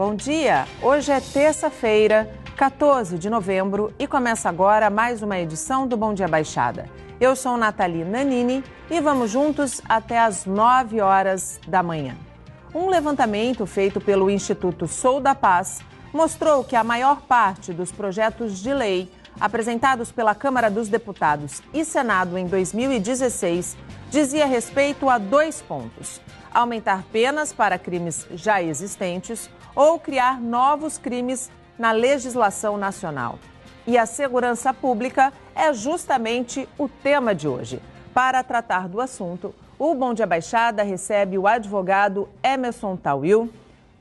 Bom dia! Hoje é terça-feira, 14 de novembro e começa agora mais uma edição do Bom Dia Baixada. Eu sou Nathalie Nanini e vamos juntos até às 9 horas da manhã. Um levantamento feito pelo Instituto Sou da Paz mostrou que a maior parte dos projetos de lei apresentados pela Câmara dos Deputados e Senado em 2016 dizia respeito a 2 pontos: aumentar penas para crimes já existentes ou criar novos crimes na legislação nacional. E a segurança pública é justamente o tema de hoje. Para tratar do assunto, o Bom Dia Baixada recebe o advogado Emerson Tawil.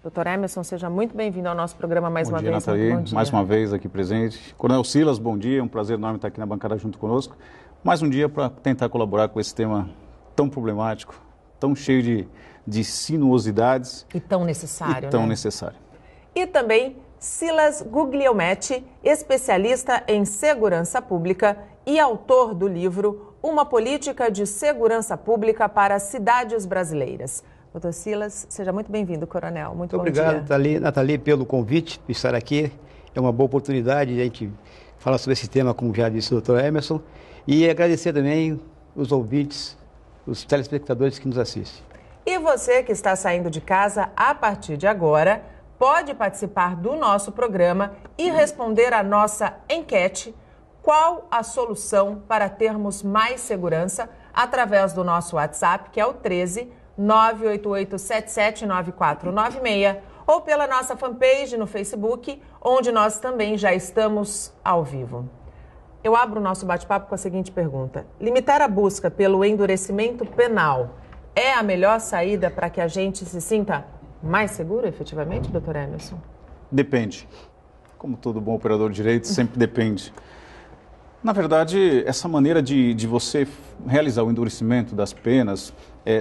Doutor Emerson, seja muito bem-vindo ao nosso programa mais uma vez. Nathalie, bom dia, mais uma vez aqui presente. Coronel Silas, bom dia, é um prazer enorme estar aqui na bancada junto conosco. Mais um dia para tentar colaborar com esse tema tão problemático, tão cheio de sinuosidades. E tão necessário, E tão necessário. E também Silas Guglielmetti, especialista em segurança pública e autor do livro Uma Política de Segurança Pública para as Cidades Brasileiras. Doutor Silas, seja muito bem-vindo, coronel. Muito bom dia. Muito obrigado, Nathalie, pelo convite de estar aqui. É uma boa oportunidade de a gente falar sobre esse tema, como já disse o doutor Emerson, e agradecer também os ouvintes, os telespectadores que nos assistem. E você que está saindo de casa a partir de agora, pode participar do nosso programa e responder a nossa enquete: qual a solução para termos mais segurança, através do nosso WhatsApp, que é o 13 988779496, ou pela nossa fanpage no Facebook, onde nós também já estamos ao vivo. Eu abro o nosso bate-papo com a seguinte pergunta: limitar a busca pelo endurecimento penal é a melhor saída para que a gente se sinta mais seguro, efetivamente, doutor Emerson? Depende. Como todo bom operador de direito, sempre depende. Na verdade, essa maneira de você realizar o endurecimento das penas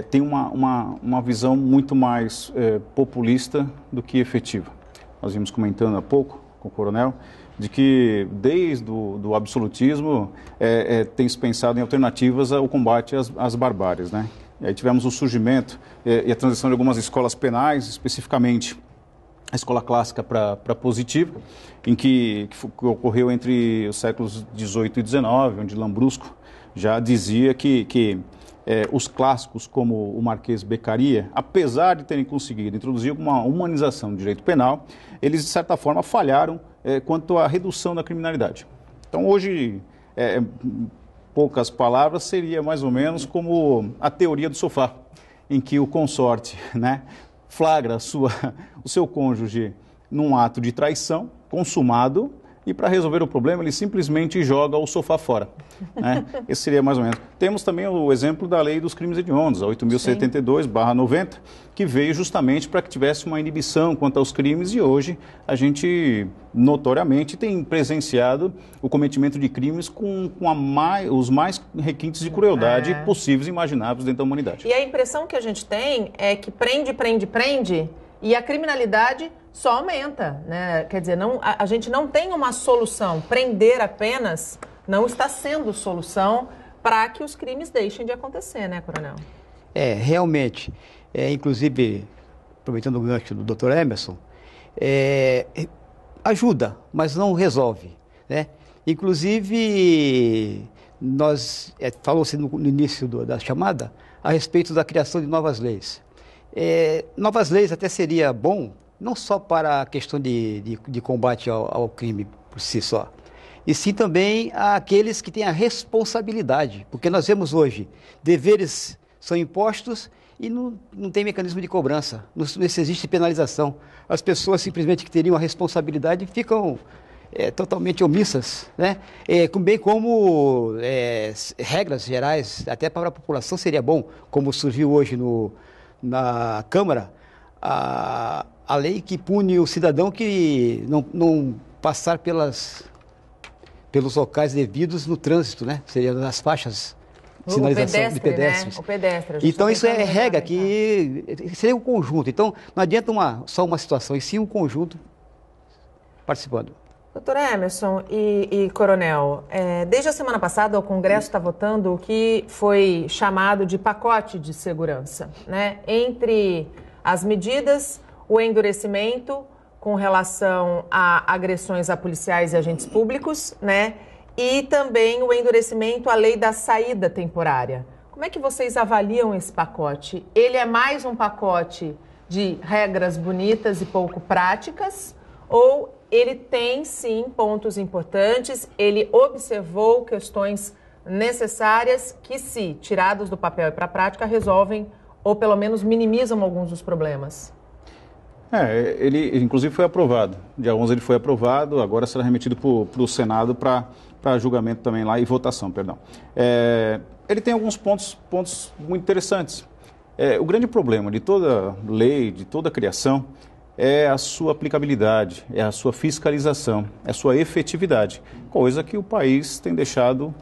tem uma visão muito mais populista do que efetiva. Nós vimos comentando há pouco com o coronel de que desde o absolutismo tem se pensado em alternativas ao combate às barbáries, né? E aí tivemos o surgimento e a transição de algumas escolas penais, especificamente a escola clássica para positiva, que ocorreu entre os séculos XVIII e XIX, onde Lambrusco já dizia que os clássicos, como o Marquês Beccaria, apesar de terem conseguido introduzir uma humanização do direito penal, eles, de certa forma, falharam quanto à redução da criminalidade. Então, hoje, poucas palavras, seria mais ou menos como a teoria do sofá, em que o consorte, né, flagra o seu cônjuge num ato de traição consumado e, para resolver o problema, ele simplesmente joga o sofá fora, né? Esse seria mais ou menos. Temos também o exemplo da lei dos crimes hediondos, a 8.072/90, que veio justamente para que tivesse uma inibição quanto aos crimes, e hoje a gente notoriamente tem presenciado o cometimento de crimes com os mais requintes de crueldade possíveis e imagináveis dentro da humanidade. E a impressão que a gente tem é que prende e a criminalidade só aumenta, né? Quer dizer, a gente não tem uma solução. Prender apenas não está sendo solução para que os crimes deixem de acontecer, né, coronel? Realmente. Inclusive, aproveitando o gancho do Dr. Emerson, ajuda, mas não resolve, né? Inclusive, falou-se no início da chamada a respeito da criação de novas leis. Novas leis até seria bom, não só para a questão de combate ao crime por si só, e sim também àqueles que têm a responsabilidade, porque nós vemos hoje, deveres são impostos e não tem mecanismo de cobrança, não existe penalização. As pessoas simplesmente que teriam a responsabilidade ficam totalmente omissas, né? Bem como regras gerais, até para a população seria bom, como surgiu hoje na Câmara, a lei que pune o cidadão que não passar pelos locais devidos no trânsito, né? Seria nas faixas de sinalização de pedestres. Né? O pedestre. Então isso é regra que seria um conjunto. Então não adianta só uma situação, e sim um conjunto participando. Doutor Emerson e coronel, desde a semana passada o Congresso está votando o que foi chamado de pacote de segurança, né? Entre as medidas, o endurecimento com relação a agressões a policiais e agentes públicos, né? E também o endurecimento à lei da saída temporária. Como é que vocês avaliam esse pacote? Ele é mais um pacote de regras bonitas e pouco práticas? Ou ele tem, sim, pontos importantes, ele observou questões necessárias que, se tiradas do papel e para a prática, resolvem ou pelo menos minimizam alguns dos problemas? Ele inclusive foi aprovado. Dia 11 ele foi aprovado, agora será remetido para o Senado para julgamento também lá e votação, perdão. Ele tem alguns pontos muito interessantes. O grande problema de toda lei, de toda criação, é a sua aplicabilidade, é a sua fiscalização, é a sua efetividade, coisa que o país tem deixado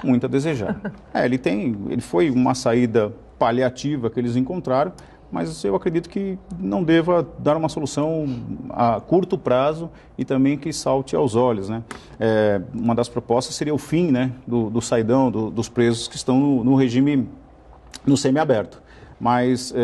muito a desejar. Ele foi uma saída paliativa que eles encontraram, mas eu acredito que não deva dar uma solução a curto prazo e também que salte aos olhos, né? Uma das propostas seria o fim, né, do saidão, dos presos que estão no regime, no semiaberto. Mas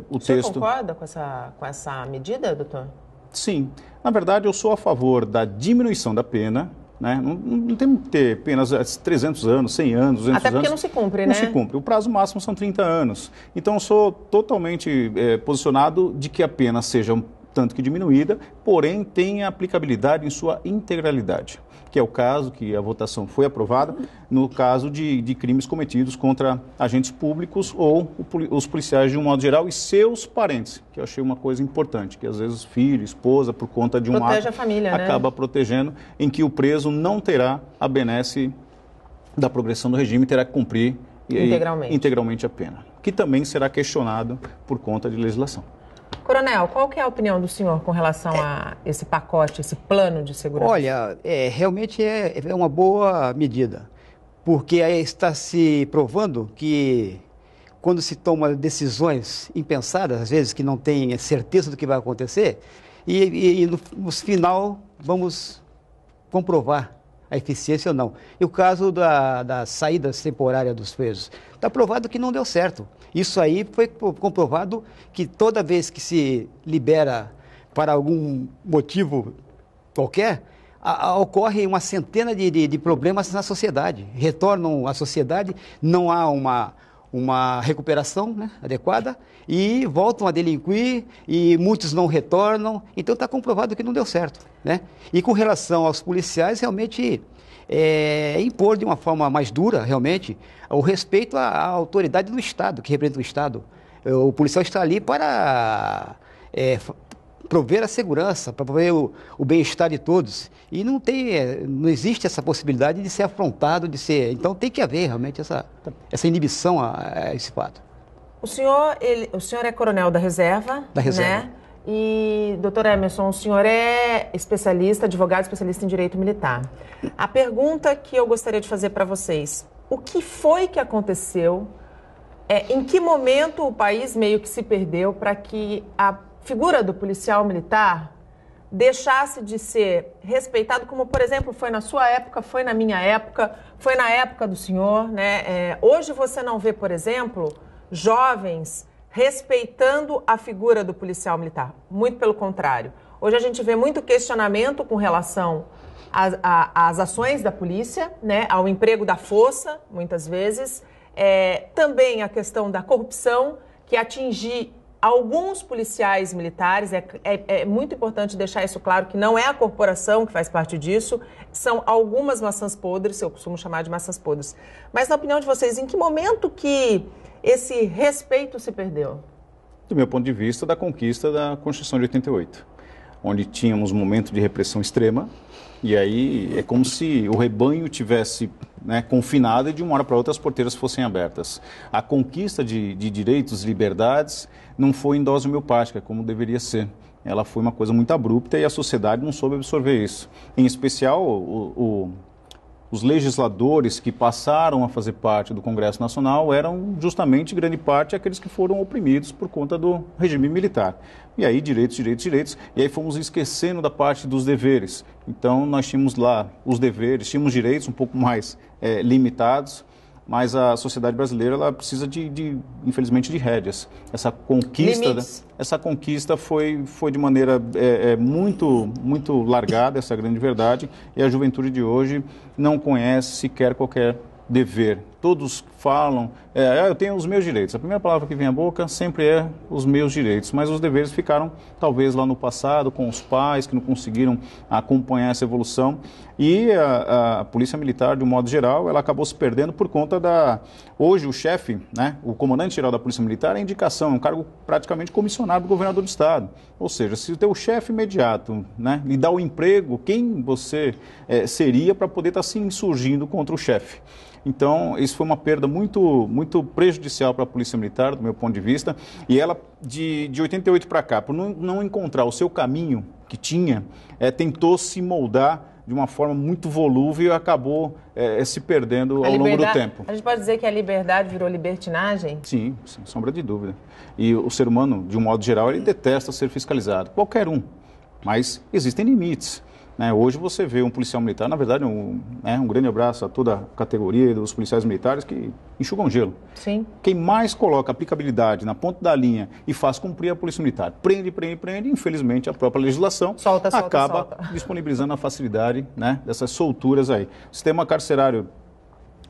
o texto... Você concorda com essa medida, doutor? Sim. Na verdade, eu sou a favor da diminuição da pena, né? Não tem que ter penas 300 anos, 100 anos, 200 anos. Até porque não se cumpre, né? Não se cumpre. O prazo máximo são 30 anos. Então, eu sou totalmente posicionado de que a pena seja um tanto que diminuída, porém tenha aplicabilidade em sua integralidade, que é o caso que a votação foi aprovada no caso de crimes cometidos contra agentes públicos ou os policiais de um modo geral e seus parentes, que eu achei uma coisa importante, que às vezes filho, esposa, por conta de um ato, a família, acaba protegendo, em que o preso não terá a benesse da progressão do regime, terá que cumprir integralmente a pena, que também será questionado por conta de legislação. Coronel, qual que é a opinião do senhor com relação a esse pacote, esse plano de segurança? Olha, realmente é uma boa medida, porque aí está se provando que quando se toma decisões impensadas, às vezes que não tem certeza do que vai acontecer, e no final vamos comprovar a eficiência ou não. E o caso da saída temporária dos presos, está provado que não deu certo. Isso aí foi comprovado que toda vez que se libera para algum motivo qualquer, ocorre uma centena de problemas na sociedade. Retornam à sociedade, não há uma recuperação, né, adequada e voltam a delinquir e muitos não retornam. Então está comprovado que não deu certo, né? E com relação aos policiais, realmente impor de uma forma mais dura, realmente, o respeito à autoridade do Estado, que representa o Estado. O policial está ali para prover a segurança, para prover o bem-estar de todos. E não existe essa possibilidade de ser afrontado, Então tem que haver realmente essa inibição a esse fato. O senhor é coronel da reserva, né? E, doutor Emerson, o senhor é especialista, advogado especialista em direito militar. A pergunta que eu gostaria de fazer para vocês, o que foi que aconteceu, em que momento o país meio que se perdeu para que a figura do policial militar deixasse de ser respeitado, como, por exemplo, foi na sua época, foi na minha época, foi na época do senhor, né? Hoje você não vê, por exemplo, jovens respeitando a figura do policial militar. Muito pelo contrário. Hoje a gente vê muito questionamento com relação às ações da polícia, né? Ao emprego da força, muitas vezes. Também a questão da corrupção, que atinge alguns policiais militares. É muito importante deixar isso claro, que não é a corporação que faz parte disso, são algumas maçãs podres, eu costumo chamar de maçãs podres. Mas na opinião de vocês, em que momento que esse respeito se perdeu? Do meu ponto de vista, da conquista da Constituição de 88, onde tínhamos um momento de repressão extrema, e aí é como se o rebanho tivesse, né, confinado e de uma hora para outra as porteiras fossem abertas. A conquista de direitos e liberdades não foi em dose homeopática, como deveria ser. Ela foi uma coisa muito abrupta e a sociedade não soube absorver isso. Em especial, os legisladores que passaram a fazer parte do Congresso Nacional eram justamente, grande parte, aqueles que foram oprimidos por conta do regime militar. E aí, direitos, e aí fomos esquecendo da parte dos deveres. Então, nós tínhamos lá os deveres, tínhamos direitos um pouco mais limitados. mas a sociedade brasileira ela precisa infelizmente, de rédeas. Essa conquista foi de maneira muito largada, essa é a grande verdade, e a juventude de hoje não conhece sequer qualquer dever. Todos falam, eu tenho os meus direitos. A primeira palavra que vem à boca sempre é os meus direitos, mas os deveres ficaram talvez lá no passado com os pais que não conseguiram acompanhar essa evolução, e a Polícia Militar, de um modo geral, ela acabou se perdendo por conta hoje o chefe, né, o comandante-geral da Polícia Militar é indicação, é um cargo praticamente comissionado do governador do estado. Ou seja, se o teu chefe imediato, né, lhe dá o emprego, quem você seria para poder estar se insurgindo contra o chefe? Então, isso foi uma perda muito prejudicial para a Polícia Militar, do meu ponto de vista, e ela, de 88 para cá, por não encontrar o seu caminho que tinha, tentou se moldar de uma forma muito volúvel e acabou se perdendo ao longo do tempo. A gente pode dizer que a liberdade virou libertinagem? Sim, sem sombra de dúvida. E o ser humano, de um modo geral, ele detesta ser fiscalizado, qualquer um, mas existem limites. Hoje você vê um policial militar, na verdade, um grande abraço a toda a categoria dos policiais militares que enxugam gelo. Sim. Quem mais coloca aplicabilidade na ponta da linha e faz cumprir a Polícia Militar, prende, infelizmente a própria legislação acaba disponibilizando a facilidade, né, dessas solturas aí. O sistema carcerário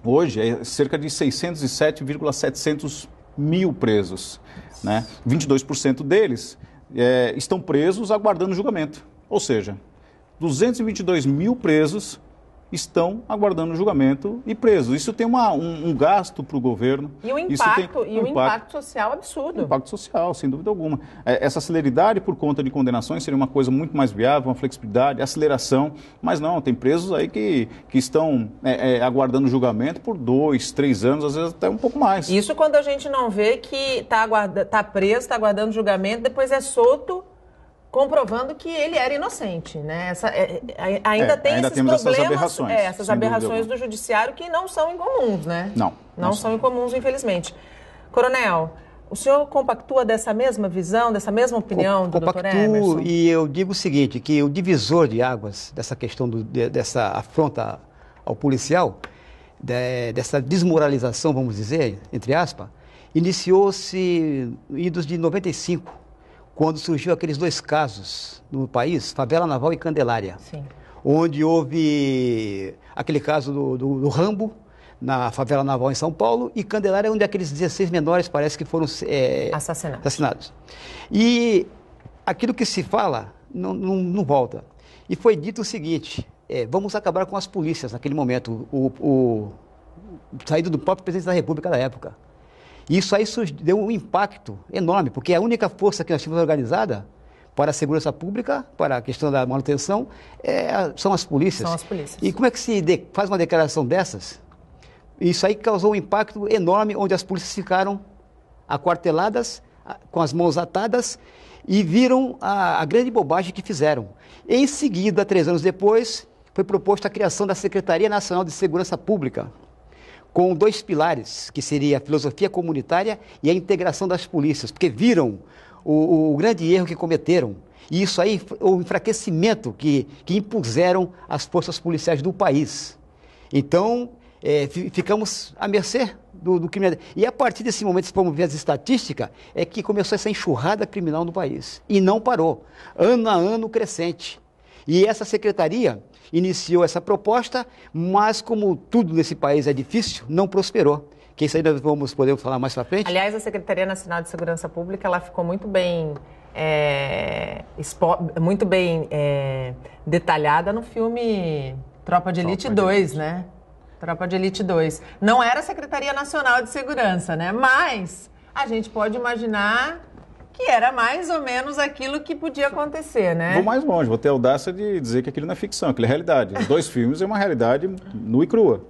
hoje é cerca de 607,700 mil presos. Né? 22% deles estão presos aguardando julgamento, ou seja, 222 mil presos estão aguardando julgamento e presos. Isso tem um gasto para o governo. E o impacto social absurdo. Impacto social, sem dúvida alguma. Essa celeridade por conta de condenações seria uma coisa muito mais viável, uma flexibilidade, aceleração, mas não, tem presos aí que estão aguardando julgamento por 2, 3 anos, às vezes até um pouco mais. Isso quando a gente não vê que está preso, está aguardando julgamento, depois é solto, comprovando que ele era inocente, né? Ainda tem esses problemas, essas aberrações do judiciário que não são incomuns, né? Não são incomuns, infelizmente. Coronel, o senhor compactua dessa mesma visão, dessa mesma opinião do Dr. Emerson? Compactuo, e eu digo o seguinte, que o divisor de águas dessa questão dessa afronta ao policial, dessa desmoralização, vamos dizer, entre aspas, iniciou-se idos de 95, quando surgiu aqueles 2 casos no país, Favela Naval e Candelária. Sim. Onde houve aquele caso do Rambo, na Favela Naval em São Paulo, e Candelária, onde aqueles 16 menores parece que foram assassinados. E aquilo que se fala não volta. E foi dito o seguinte, vamos acabar com as polícias naquele momento, saído do próprio presidente da República da época. Isso aí deu um impacto enorme, porque a única força que nós tínhamos organizada para a segurança pública, para a questão da manutenção, são as polícias. São as polícias. E como é que se faz uma declaração dessas? Isso aí causou um impacto enorme, onde as polícias ficaram aquarteladas, com as mãos atadas, e viram a grande bobagem que fizeram. Em seguida, 3 anos depois, foi proposta a criação da Secretaria Nacional de Segurança Pública, com 2 pilares, que seria a filosofia comunitária e a integração das polícias, porque viram o grande erro que cometeram. E isso aí, o enfraquecimento que impuseram as forças policiais do país. Então, ficamos à mercê do crime. E a partir desse momento, se formos ver as estatísticas, é que começou essa enxurrada criminal no país. E não parou. Ano a ano crescente. E essa secretaria iniciou essa proposta, mas como tudo nesse país é difícil, não prosperou. Que isso aí nós vamos poder falar mais para frente. Aliás, a Secretaria Nacional de Segurança Pública, ela ficou muito bem, detalhada no filme Tropa de Elite 2, né? Tropa de Elite 2. Não era a Secretaria Nacional de Segurança, né? Mas a gente pode imaginar que era mais ou menos aquilo que podia acontecer, né? Vou mais longe, vou ter a audácia de dizer que aquilo não é ficção, aquilo é realidade. Os 2 filmes é uma realidade nua e crua.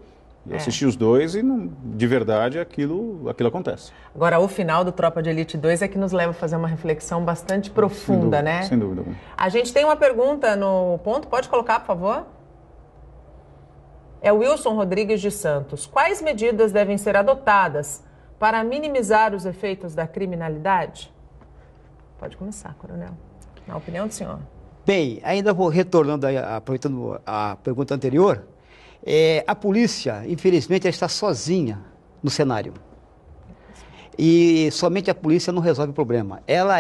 Eu assisti os 2 e, de verdade, aquilo acontece. Agora, o final do Tropa de Elite 2 é que nos leva a fazer uma reflexão bastante profunda, né? Sem dúvida. A gente tem uma pergunta no ponto, pode colocar, por favor? É o Wilson Rodrigues de Santos. Quais medidas devem ser adotadas para minimizar os efeitos da criminalidade? Pode começar, coronel. Na opinião do senhor. Bem, ainda vou retornando, aproveitando a pergunta anterior, a polícia, infelizmente, ela está sozinha no cenário. E somente a polícia não resolve o problema. Ela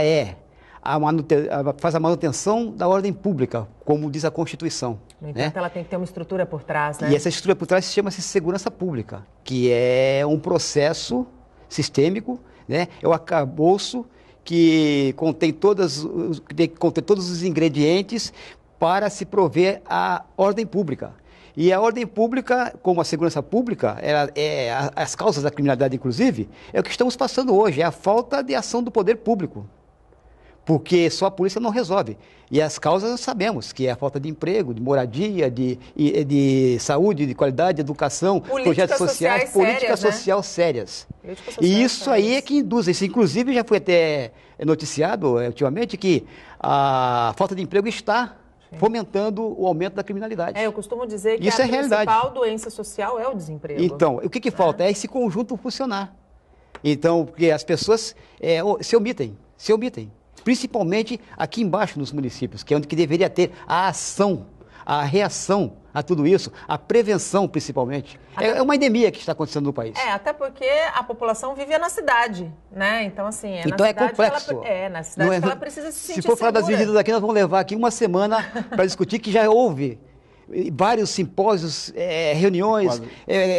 faz a manutenção da ordem pública, como diz a Constituição. No entanto, ela tem que ter uma estrutura por trás, né? E essa estrutura por trás chama-se segurança pública, que é um processo sistêmico, né? É o arcabouço que contém todos os ingredientes para se prover a ordem pública. E a ordem pública, como a segurança pública, as causas da criminalidade, inclusive, é o que estamos passando hoje, é a falta de ação do poder público. Porque só a polícia não resolve. E as causas nós sabemos, que é a falta de emprego, de moradia, de saúde, de qualidade, de educação, projetos sociais, políticas sociais sérias. E isso aí é que induz. Isso, inclusive, já foi até noticiado ultimamente que a falta de emprego está fomentando o aumento da criminalidade. Eu costumo dizer que isso a é principal realidade. Doença social é o desemprego. Então, o que falta? É esse conjunto funcionar. Então, porque as pessoas se omitem. Principalmente aqui embaixo nos municípios, que é onde que deveria ter a ação, a reação a tudo isso, a prevenção principalmente. É uma endemia que está acontecendo no país. Até porque a população vive na cidade, né? Então, assim, então é complexo. Na cidade que ela precisa se sentir Se for falar das segura. medidas aqui, nós vamos levar aqui uma semana para discutir, que já houve vários simpósios, reuniões,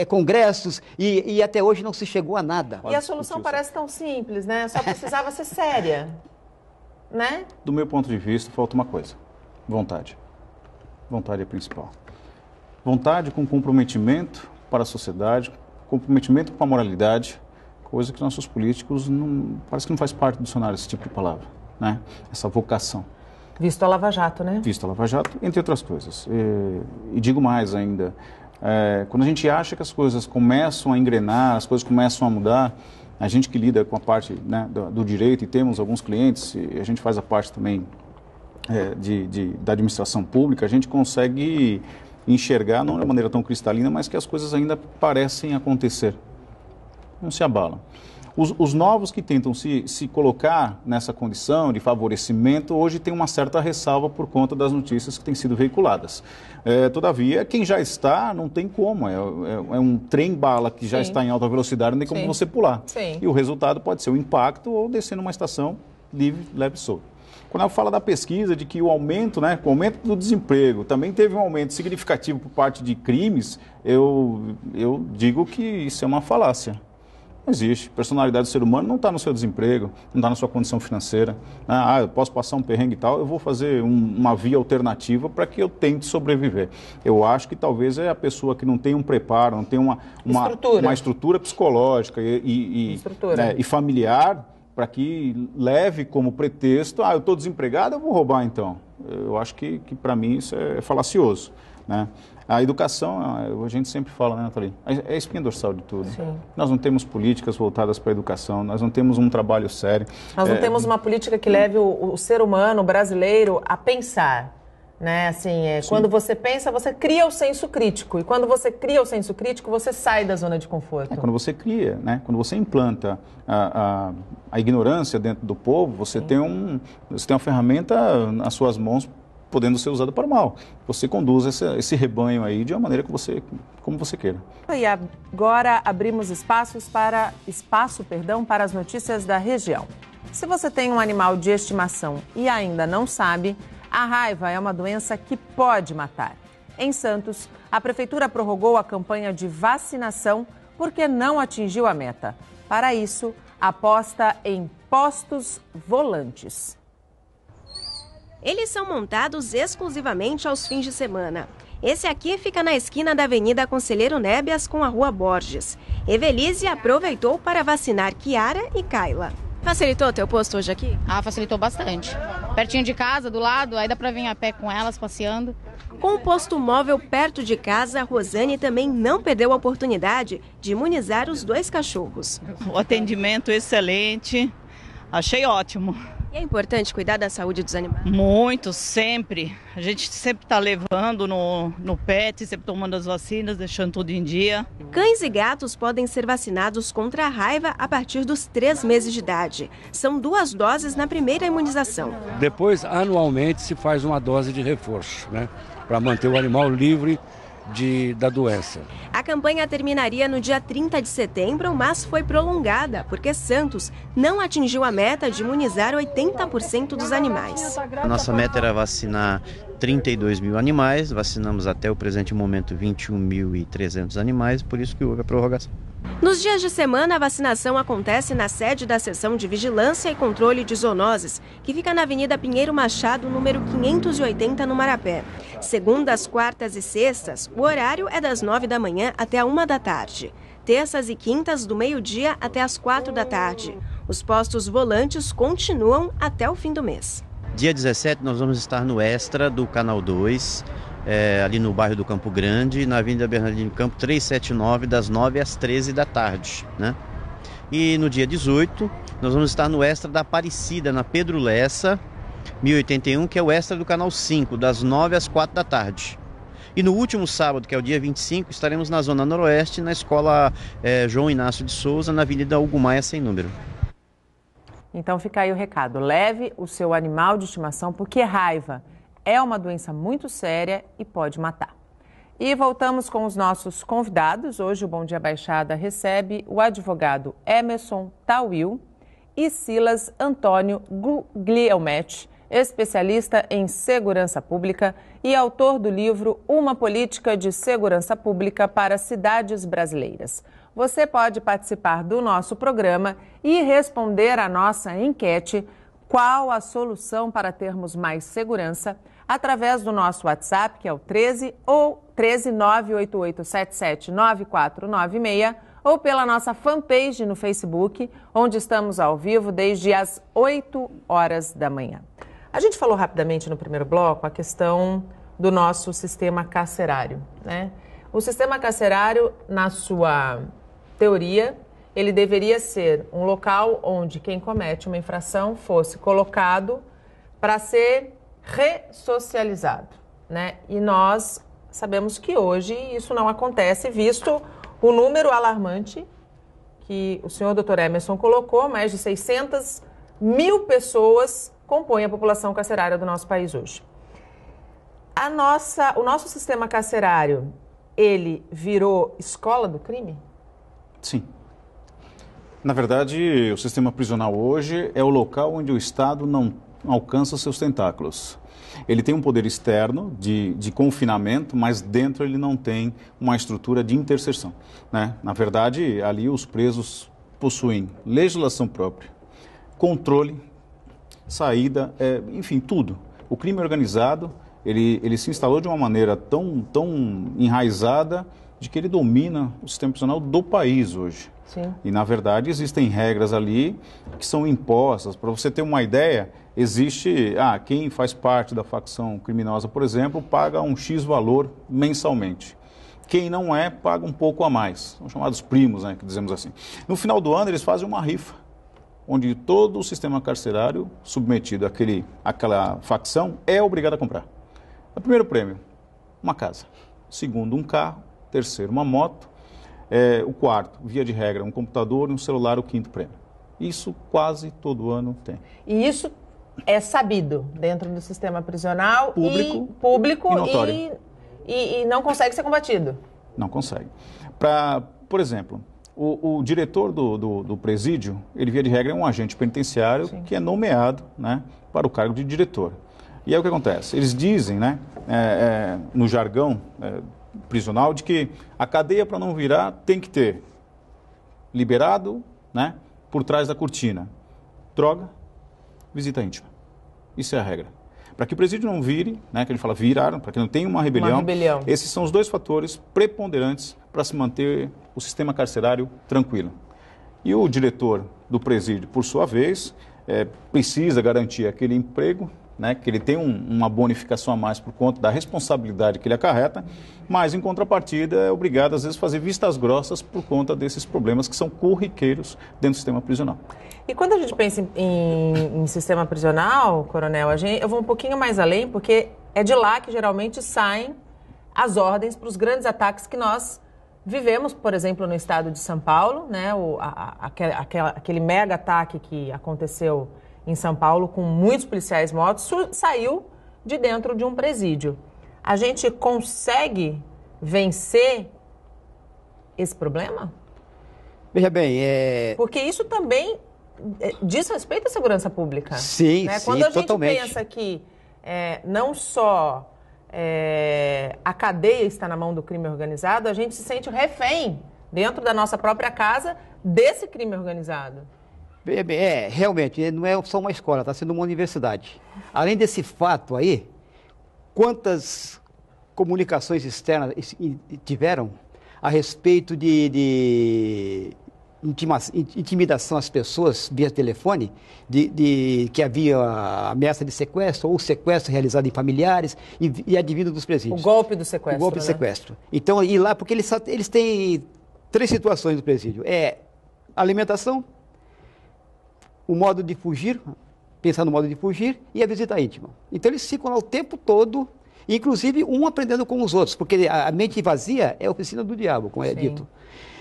congressos, e até hoje não se chegou a nada. E a solução parece tão simples, né? Só precisava ser séria, né? Do meu ponto de vista, falta uma coisa: vontade. Vontade é principal. Vontade com comprometimento para a sociedade, comprometimento com a moralidade, coisa que nossos políticos parece que não faz parte do dicionário esse tipo de palavra, né? Essa vocação. Visto a Lava Jato, né? Visto a Lava Jato, entre outras coisas. E digo mais ainda, quando a gente acha que as coisas começam a engrenar, as coisas começam a mudar, a gente que lida com a parte, né, do direito, e temos alguns clientes, e a gente faz a parte também da administração pública, a gente consegue enxergar, não de maneira tão cristalina, mas que as coisas ainda parecem acontecer. Não se abalam. Os novos que tentam se colocar nessa condição de favorecimento, hoje tem uma certa ressalva por conta das notícias que têm sido veiculadas. Todavia, quem já está, não tem como. É um trem-bala que já está em alta velocidade, não tem como você pular. Sim. E o resultado pode ser o impacto ou descer numa estação livre, leve e solto. Quando eu falo da pesquisa de que o aumento, né, com o aumento do desemprego, também teve um aumento significativo por parte de crimes, eu digo que isso é uma falácia. Não existe. Personalidade do ser humano não está no seu desemprego, não está na sua condição financeira. Eu posso passar um perrengue e tal, eu vou fazer uma via alternativa para que eu tente sobreviver. Eu acho que talvez é a pessoa que não tem um preparo, não tem uma estrutura psicológica e familiar, para que leve como pretexto, eu estou desempregado, eu vou roubar então. Eu acho que para mim isso é falacioso, né? A educação, a gente sempre fala, né, Nathalie? É a espinha dorsal de tudo. Sim. Nós não temos políticas voltadas para a educação, nós não temos um trabalho sério. Nós não temos uma política que leve o ser humano, o brasileiro, a pensar. Né? Assim, quando você pensa, você cria o senso crítico. E quando você cria o senso crítico, você sai da zona de conforto. Quando você cria, né? Quando você implanta a ignorância dentro do povo, você tem uma ferramenta nas suas mãos podendo ser usada para o mal. Você conduz esse rebanho aí de uma maneira como você queira. E agora abrimos espaço para as notícias da região. Se você tem um animal de estimação e ainda não sabe, a raiva é uma doença que pode matar. Em Santos, a prefeitura prorrogou a campanha de vacinação porque não atingiu a meta. Para isso, aposta em postos volantes. Eles são montados exclusivamente aos fins de semana. Esse aqui fica na esquina da Avenida Conselheiro Nébias com a Rua Borges. Evelise aproveitou para vacinar Kiara e Kayla. Facilitou teu posto hoje aqui? Facilitou bastante. Pertinho de casa, do lado, aí dá pra vir a pé com elas, passeando. Com o posto móvel perto de casa, a Rosane também não perdeu a oportunidade de imunizar os 2 cachorros. O atendimento excelente, achei ótimo. E é importante cuidar da saúde dos animais? Muito, sempre. A gente sempre está levando no PET, sempre tomando as vacinas, deixando tudo em dia. Cães e gatos podem ser vacinados contra a raiva a partir dos 3 meses de idade. São 2 doses na primeira imunização. Depois, anualmente, se faz uma dose de reforço, né? Para manter o animal livre da doença. A campanha terminaria no dia 30 de setembro, mas foi prolongada porque Santos não atingiu a meta de imunizar 80% dos animais. A nossa meta era vacinar 32 mil animais, vacinamos até o presente momento 21.300 animais, por isso que houve a prorrogação. Nos dias de semana, a vacinação acontece na sede da Seção de Vigilância e Controle de Zoonoses, que fica na Avenida Pinheiro Machado, número 580, no Marapé. Segundas, quartas e sextas, o horário é das 9 da manhã até a 1 da tarde. Terças e quintas, do meio-dia até as 4 da tarde. Os postos volantes continuam até o fim do mês. Dia 17 nós vamos estar no Extra do Canal 2, ali no bairro do Campo Grande, na Avenida Bernardino Campo 379, das 9 às 13 da tarde, né? E no dia 18 nós vamos estar no Extra da Aparecida, na Pedro Lessa, 1081, que é o Extra do Canal 5, das 9 às 4 da tarde. E no último sábado, que é o dia 25, estaremos na Zona Noroeste, na Escola João Inácio de Souza, na Avenida Hugo Maia, sem número. Então fica aí o recado, leve o seu animal de estimação, porque raiva é uma doença muito séria e pode matar. E voltamos com os nossos convidados. Hoje o Bom Dia Baixada recebe o advogado Emerson Tawil e Silas Antônio Guglielmetti, especialista em segurança pública e autor do livro Uma Política de Segurança Pública para Cidades Brasileiras. Você pode participar do nosso programa e responder à nossa enquete qual a solução para termos mais segurança através do nosso WhatsApp, que é o 13 ou 13988779496, ou pela nossa fanpage no Facebook, onde estamos ao vivo desde as 8 horas da manhã. A gente falou rapidamente no primeiro bloco a questão do nosso sistema carcerário, né? O sistema carcerário, na sua teoria, ele deveria ser um local onde quem comete uma infração fosse colocado para ser ressocializado, né? E nós sabemos que hoje isso não acontece, visto o número alarmante que o senhor Dr. Emerson colocou, mais de 600 mil pessoas compõem a população carcerária do nosso país hoje. O nosso sistema carcerário, ele virou escola do crime? Sim. Na verdade, o sistema prisional hoje é o local onde o Estado não alcança seus tentáculos. Ele tem um poder externo de confinamento, mas dentro ele não tem uma estrutura de interseção, né? Na verdade, ali os presos possuem legislação própria, controle, saída, enfim, tudo. O crime organizado, ele se instalou de uma maneira tão enraizada de que ele domina o sistema prisional do país hoje. Sim. E, na verdade, existem regras ali que são impostas. Para você ter uma ideia, existe... quem faz parte da facção criminosa, por exemplo, paga um X valor mensalmente. Quem não é, paga um pouco a mais. São chamados primos, né, que dizemos assim. No final do ano, eles fazem uma rifa, onde todo o sistema carcerário submetido àquela facção é obrigado a comprar. O primeiro prêmio, uma casa. Segundo, um carro. Terceiro, uma moto. O quarto, via de regra, um computador e um celular, o quinto prêmio. Isso quase todo ano tem. E isso é sabido dentro do sistema prisional público e notório. E não consegue ser combatido? Não consegue. Por exemplo, o diretor do presídio, ele via de regra é um agente penitenciário. Sim. Que é nomeado, né, para o cargo de diretor. E aí o que acontece? Eles dizem, né, no jargão prisional, de que a cadeia, para não virar, tem que ter liberado, né, por trás da cortina, droga, visita íntima. Isso é a regra. Para que o presídio não vire, né, que a gente fala viraram, para que não tenha uma rebelião, esses são os dois fatores preponderantes para se manter o sistema carcerário tranquilo. E o diretor do presídio, por sua vez, precisa garantir aquele emprego, né, que ele tem uma bonificação a mais por conta da responsabilidade que ele acarreta, mas, em contrapartida, é obrigado, às vezes, a fazer vistas grossas por conta desses problemas que são corriqueiros dentro do sistema prisional. E quando a gente pensa em sistema prisional, coronel, eu vou um pouquinho mais além, porque é de lá que geralmente saem as ordens para os grandes ataques que nós vivemos, por exemplo, no estado de São Paulo, né, aquele mega ataque que aconteceu em São Paulo, com muitos policiais mortos, saiu de dentro de um presídio. A gente consegue vencer esse problema? Veja bem, Porque isso também diz respeito à segurança pública. Sim, né? sim, Quando a gente totalmente. pensa que não só a cadeia está na mão do crime organizado, a gente se sente refém dentro da nossa própria casa desse crime organizado. Veja bem, realmente, não é só uma escola, está sendo uma universidade. Além desse fato aí, quantas comunicações externas tiveram a respeito de intimidação às pessoas via telefone, que havia ameaça de sequestro ou sequestro realizado em familiares e advindo dos presídios. O golpe do sequestro. O golpe do sequestro. Então, ir lá, porque eles têm 3 situações no presídio. Alimentação, o modo de fugir, pensar no modo de fugir, e a visita íntima. Então, eles ficam lá o tempo todo, inclusive um aprendendo com os outros, porque a mente vazia é a oficina do diabo, como é dito.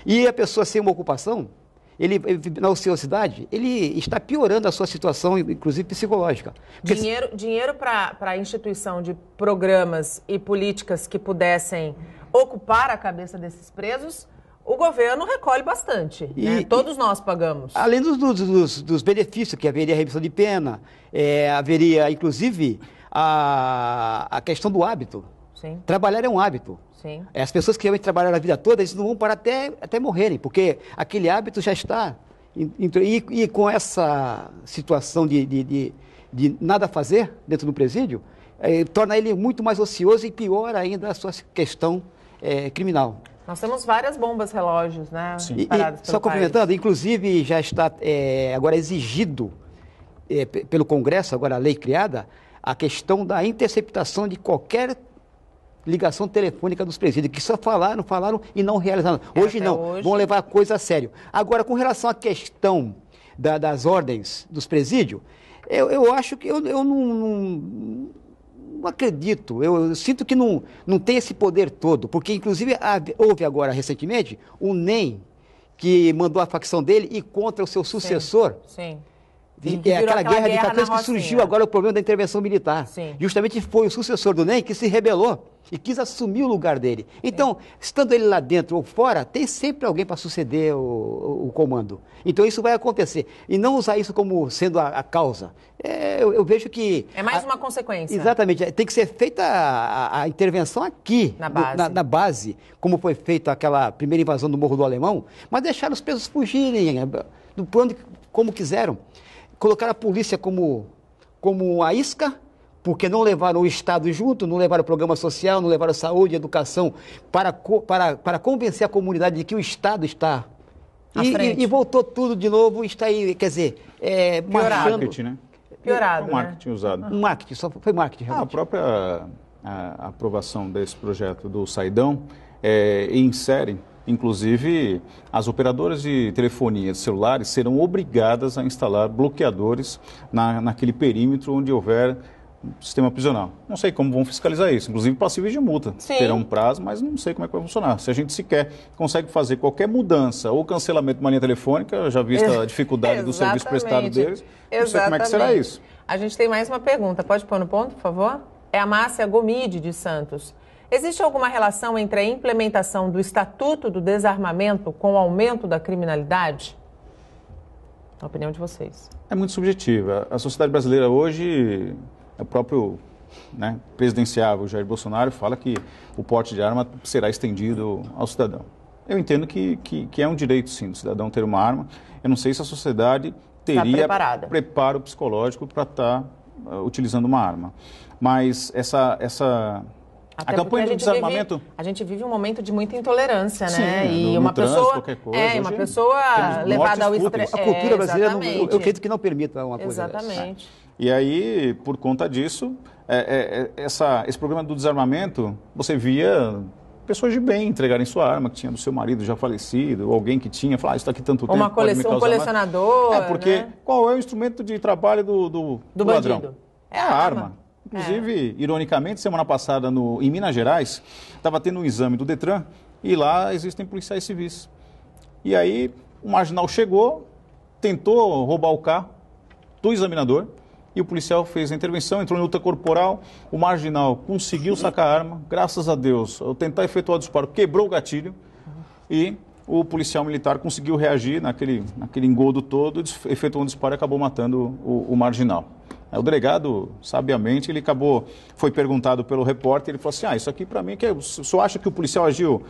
E a pessoa sem uma ocupação, ele na ociosidade, ele está piorando a sua situação, inclusive psicológica. Dinheiro para a instituição de programas e políticas que pudessem ocupar a cabeça desses presos, o governo recolhe bastante. Né? Todos nós pagamos. Além dos benefícios, que haveria revisão de pena, haveria, inclusive, a questão do hábito. Sim. Trabalhar é um hábito. Sim. As pessoas que realmente trabalharam a vida toda, eles não vão parar até morrerem, porque aquele hábito já está. E com essa situação de nada fazer dentro do presídio, torna ele muito mais ocioso e piora ainda a sua questão criminal. Nós temos várias bombas relógios, né? Só complementando, inclusive já está agora exigido pelo Congresso, agora a lei criada, a questão da interceptação de qualquer ligação telefônica dos presídios, que só falaram e não realizaram. Hoje não, vão levar a coisa a sério. Agora, com relação à questão das ordens dos presídios, eu acho que eu não acredito, eu sinto que não tem esse poder todo, porque inclusive houve agora recentemente o NEM, que mandou a facção dele ir contra o seu sucessor. Sim. Aquela guerra de facções que surgiu agora o problema da intervenção militar. Sim. Justamente foi o sucessor do NEM que se rebelou e quis assumir o lugar dele. Então, estando ele lá dentro ou fora, tem sempre alguém para suceder o comando. Então, isso vai acontecer. E não usar isso como sendo a causa. Eu vejo que... É mais uma consequência. Exatamente. Tem que ser feita a intervenção aqui, na base, como foi feita aquela primeira invasão do Morro do Alemão, mas deixar os presos fugirem, como quiseram. Colocar a polícia como a isca, porque não levaram o Estado junto, não levaram o programa social, não levaram saúde, educação, para convencer a comunidade de que o Estado está. E voltou tudo de novo, está aí, quer dizer, piorado. Marketing, né? Piorado, o marketing usado. Um marketing, só foi marketing, realmente. A própria aprovação desse projeto do Saidão insere, inclusive, as operadoras de telefonia de celulares serão obrigadas a instalar bloqueadores naquele perímetro onde houver sistema prisional. Não sei como vão fiscalizar isso, inclusive passíveis de multa. Sim. Terão um prazo, mas não sei como é que vai funcionar. Se a gente sequer consegue fazer qualquer mudança ou cancelamento de uma linha telefônica, já vista a dificuldade do serviço prestado deles, não sei como é que será isso. A gente tem mais uma pergunta. Pode pôr no ponto, por favor? É a Márcia Gomide, de Santos. Existe alguma relação entre a implementação do Estatuto do Desarmamento com o aumento da criminalidade? A opinião de vocês. É muito subjetiva. A sociedade brasileira hoje, o próprio presidenciável Jair Bolsonaro fala que o porte de arma será estendido ao cidadão. Eu entendo que é um direito, sim, do cidadão ter uma arma. Eu não sei se a sociedade teria preparo psicológico para estar utilizando uma arma. Mas a campanha do desarmamento... A gente vive um momento de muita intolerância, né? Sim, e uma pessoa... qualquer coisa. Uma pessoa levada ao extremo... A cultura brasileira, eu acredito que não permita uma coisa Exatamente. dessa. E aí, por conta disso, esse programa do desarmamento, você via pessoas de bem entregarem sua arma, que tinha do seu marido já falecido, ou alguém que tinha, falar, isso está aqui tanto tempo, um colecionador, porque qual é o instrumento de trabalho do ladrão? Bandido. É a arma. Inclusive, ironicamente, semana passada em Minas Gerais, estava tendo um exame do Detran e lá existem policiais civis. E aí, o marginal chegou, tentou roubar o carro do examinador e o policial fez a intervenção, entrou em luta corporal, o marginal conseguiu sacar a arma, graças a Deus, ao tentar efetuar o disparo, quebrou o gatilho e o policial militar conseguiu reagir naquele engodo todo, efetuou um disparo e acabou matando o marginal. O delegado, sabiamente, foi perguntado pelo repórter, ele falou assim, isso aqui para mim, o senhor acha que o policial agiu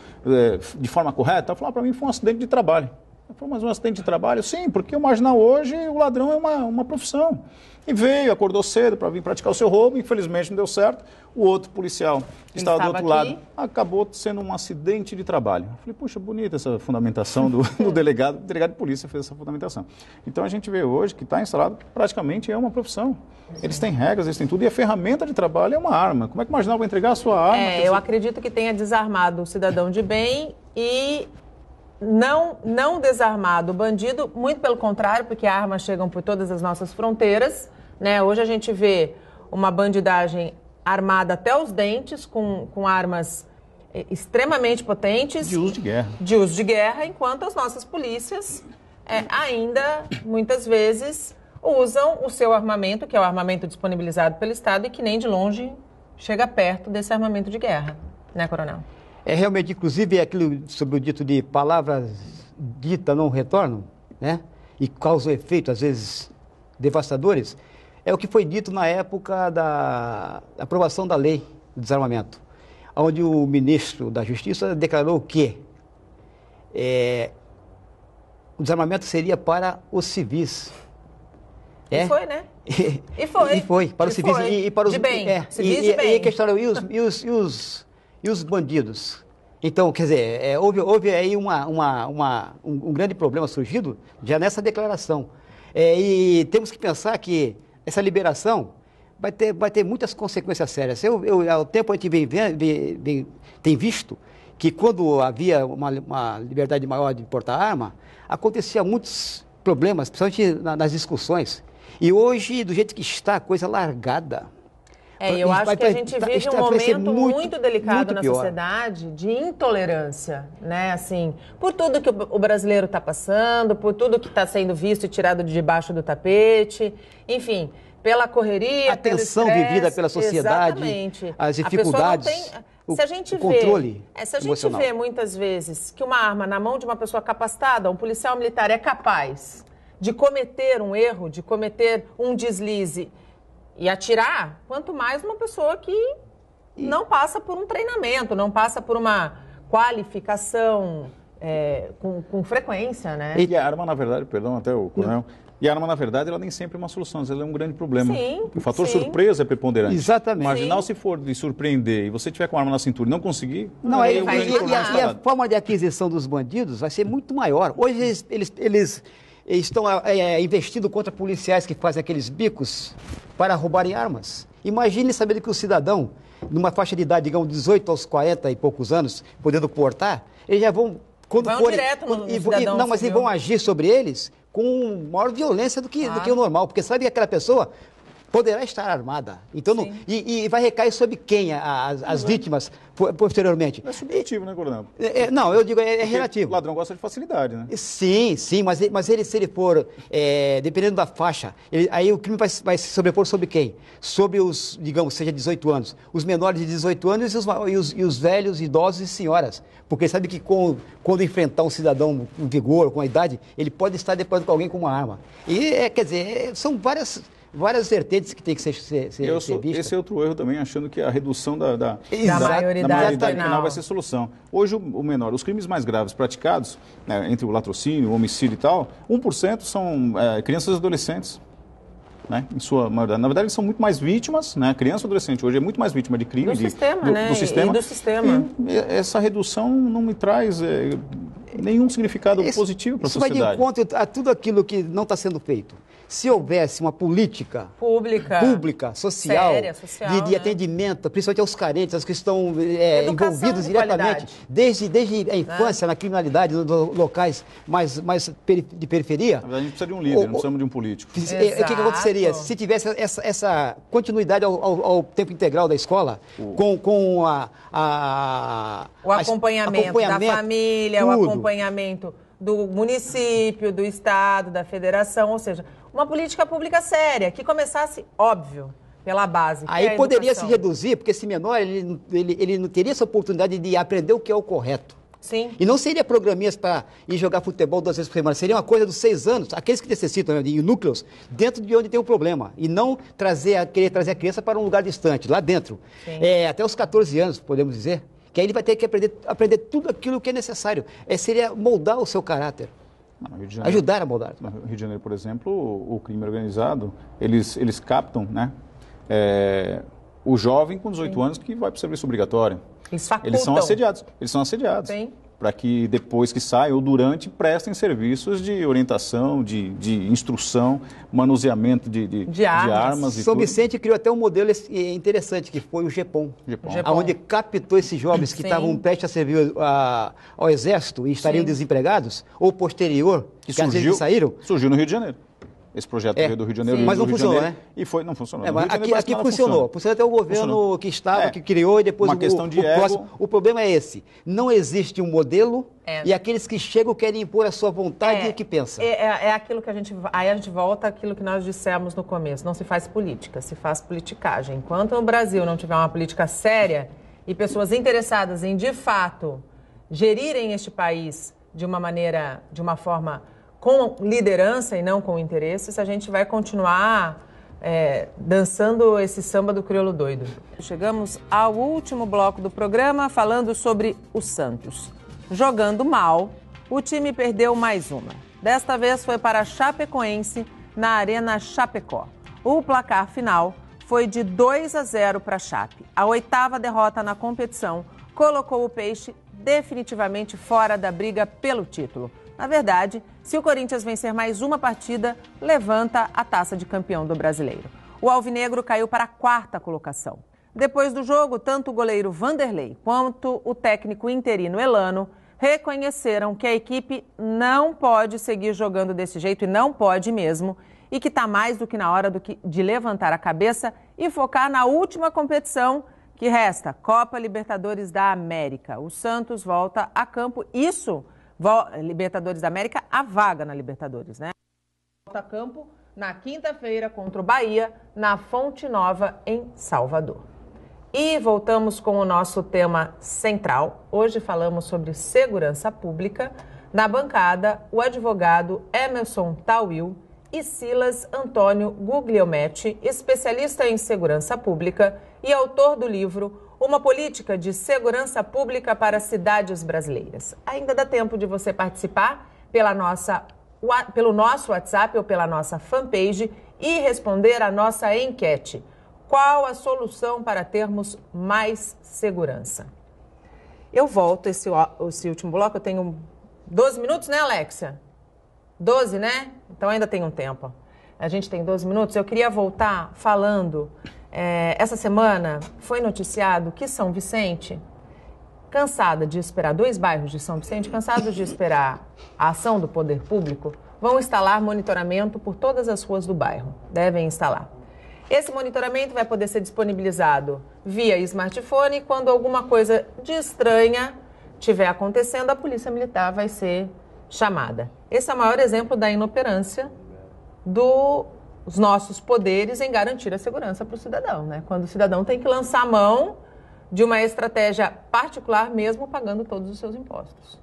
de forma correta? Ele falou, para mim foi um acidente de trabalho. Ele falou, mas um acidente de trabalho? Sim, porque o marginal hoje, o ladrão é uma profissão. E veio, acordou cedo para vir praticar o seu roubo, infelizmente não deu certo. O outro policial que estava do outro lado acabou sendo um acidente de trabalho. Eu falei, puxa, bonita essa fundamentação do delegado. O delegado de polícia fez essa fundamentação. Então a gente vê hoje que está instalado que praticamente é uma profissão. Eles têm regras, eles têm tudo, e a ferramenta de trabalho é uma arma. Como é que o marginal vai entregar a sua arma? Eu acredito que tenha desarmado o cidadão de bem e não desarmado o bandido, muito pelo contrário, porque armas chegam por todas as nossas fronteiras, né? Hoje a gente vê uma bandidagem armada até os dentes, com armas extremamente potentes. De uso de guerra. De uso de guerra, enquanto as nossas polícias ainda, muitas vezes, usam o seu armamento, que é o armamento disponibilizado pelo Estado e que nem de longe chega perto desse armamento de guerra, né, Coronel? Realmente, inclusive, aquilo sobre o dito de palavras ditas não retornam, né? E causam efeitos, às vezes, devastadores, é o que foi dito na época da aprovação da lei do desarmamento, onde o ministro da Justiça declarou que o desarmamento seria para os civis. E foi, né? E foi, para os civis e para os... De bem, civis de bem. E questionaram, e os bandidos? Então, quer dizer, houve aí um grande problema surgido já nessa declaração. E temos que pensar que essa liberação vai ter muitas consequências sérias. Ao tempo a gente tem visto que quando havia uma liberdade maior de portar arma, acontecia muitos problemas, principalmente nas discussões. E hoje, do jeito que está, a coisa largada. Eu acho que a gente vive um momento muito delicado na sociedade de intolerância, né? Assim, por tudo que o brasileiro está passando, por tudo que está sendo visto e tirado de debaixo do tapete, enfim, pela correria, a tensão vivida pela sociedade, exatamente. As dificuldades, o controle emocional. Se a gente vê muitas vezes que uma arma na mão de uma pessoa capacitada, um policial militar é capaz de cometer um erro, de cometer um deslize e atirar, quanto mais uma pessoa que não passa por um treinamento, não passa por uma qualificação com frequência, né? E a arma, na verdade, perdão, até o coronel, e a arma, na verdade, ela nem sempre é uma solução, ela é um grande problema. Sim, o fator surpresa é preponderante. Exatamente. O marginal, se for de surpreender e você tiver com a arma na cintura e não conseguir... E a forma de aquisição dos bandidos vai ser muito maior. Hoje eles estão investindo contra policiais que fazem aqueles bicos para roubarem armas. Imagine saber que o cidadão, numa faixa de idade, digamos, 18 aos 40 e poucos anos, podendo portar, eles já vão... Mas eles vão agir sobre eles com maior violência do que o normal, porque sabe que aquela pessoa poderá estar armada. Então, e vai recair sobre quem as vítimas posteriormente? É subjetivo, né, coronel? Não, eu digo, é relativo. O ladrão gosta de facilidade, né? Sim, mas se ele for, dependendo da faixa, aí o crime vai se sobrepor sobre quem? Sobre os, digamos, seja 18 anos. Os menores de 18 anos e os velhos, idosos e senhoras. Porque sabe que quando enfrentar um cidadão com vigor, com a idade, ele pode estar depois com alguém com uma arma. E, quer dizer, são várias vertentes que tem que ser vistas. Esse é outro erro também, achando que a redução da maioridade penal vai ser solução. Hoje, os crimes mais graves praticados, entre o latrocínio, o homicídio e tal, 1% são crianças e adolescentes. Né? Em sua maioridade. Na verdade, eles são muito mais vítimas, né? Criança e adolescente hoje é muito mais vítima de crime. Do sistema, né? E do sistema. E essa redução não me traz nenhum significado positivo para a sociedade. Isso vai de encontro a tudo aquilo que não está sendo feito. Se houvesse uma política pública social, séria, social de atendimento, principalmente aos carentes, aos que estão envolvidos diretamente, desde a infância, na criminalidade, nos locais mais de periferia. Na verdade, a gente precisa de um líder, não precisamos de um político. O que aconteceria se tivesse essa continuidade ao tempo integral da escola, com o acompanhamento da família, tudo. O acompanhamento do município, do estado, da federação, ou seja, uma política pública séria, que começasse, óbvio, pela base. Aí poderia se reduzir, porque esse menor, ele não teria essa oportunidade de aprender o que é o correto. Sim. E não seria programinhas para ir jogar futebol 2 vezes por semana, seria uma coisa dos 6 anos, aqueles que necessitam de núcleos, dentro de onde tem o problema, e não querer trazer a criança para um lugar distante, lá dentro. Até os 14 anos, podemos dizer, que aí ele vai ter que aprender tudo aquilo que é necessário. Seria moldar o seu caráter. Ajudar a moldar. No Rio de Janeiro, por exemplo, o crime organizado, eles captam, né, o jovem com 18 anos que vai para o serviço obrigatório. Eles são assediados. Para que depois que saem ou durante prestem serviços de orientação, de instrução, manuseamento de armas. São Vicente criou até um modelo interessante, que foi o GEPOM. Onde captou esses jovens que estavam prestes a servir ao Exército e estariam desempregados, ou posterior, que às vezes saíram. Surgiu no Rio de Janeiro. Esse projeto veio do Rio de Janeiro. Mas não funcionou, né? E não funcionou. Aqui funcionou. Funcionou até o governo que estava, que criou, e depois próximo. O problema é esse. Não existe um modelo e aqueles que chegam querem impor a sua vontade e o que pensam. É aquilo que aí a gente volta àquilo que nós dissemos no começo. Não se faz política, se faz politicagem. Enquanto no Brasil não tiver uma política séria e pessoas interessadas em, de fato, gerirem este país de uma forma com liderança e não com interesses, a gente vai continuar dançando esse samba do crioulo doido. Chegamos ao último bloco do programa falando sobre o Santos. Jogando mal, o time perdeu mais uma. Desta vez foi para a Chapecoense, na Arena Chapecó. O placar final foi de 2-0 para a Chape. A 8ª derrota na competição colocou o Peixe definitivamente fora da briga pelo título. Na verdade, se o Corinthians vencer mais uma partida, levanta a taça de campeão do Brasileiro. O alvinegro caiu para a 4ª colocação. Depois do jogo, tanto o goleiro Vanderlei quanto o técnico interino Elano reconheceram que a equipe não pode seguir jogando desse jeito, e não pode mesmo, e que está mais do que na hora de levantar a cabeça e focar na última competição que resta, Copa Libertadores da América. O Santos volta a campo, Libertadores da América, a vaga na Libertadores, né? Volta a campo na quinta-feira contra o Bahia, na Fonte Nova, em Salvador. E voltamos com o nosso tema central. Hoje falamos sobre segurança pública. Na bancada, o advogado Emerson Tawil e Silas Antônio Guglielmetti, especialista em segurança pública e autor do livro Uma Política de Segurança Pública para Cidades Brasileiras. Ainda dá tempo de você participar pelo nosso WhatsApp ou pela nossa fanpage e responder a nossa enquete. Qual a solução para termos mais segurança? Eu volto esse último bloco, eu tenho 12 minutos, né, Alexia? 12, né? Então ainda tem um tempo. A gente tem 12 minutos. Eu queria voltar falando... essa semana foi noticiado que São Vicente, cansada de esperar, 2 bairros de São Vicente, cansados de esperar a ação do poder público, vão instalar monitoramento por todas as ruas do bairro. Devem instalar. Esse monitoramento vai poder ser disponibilizado via smartphone e quando alguma coisa de estranha estiver acontecendo, a Polícia Militar vai ser chamada. Esse é o maior exemplo da inoperância dos nossos poderes em garantir a segurança para o cidadão, né? Quando o cidadão tem que lançar a mão de uma estratégia particular, mesmo pagando todos os seus impostos.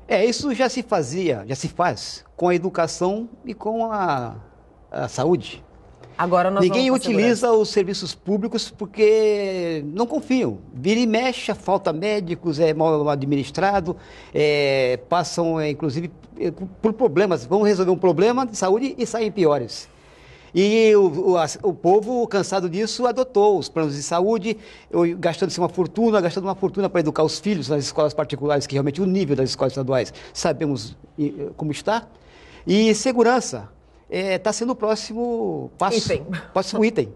Isso já se faz com a educação e com a saúde. Agora Ninguém utiliza os serviços públicos porque não confiam. Vira e mexe, falta médicos, é mal administrado, passam, inclusive, por problemas. Vão resolver um problema de saúde e saem piores. E o povo, cansado disso, adotou os planos de saúde, gastando uma fortuna para educar os filhos nas escolas particulares, que realmente o nível das escolas estaduais sabemos como está. E segurança está sendo o próximo passo. Próximo item.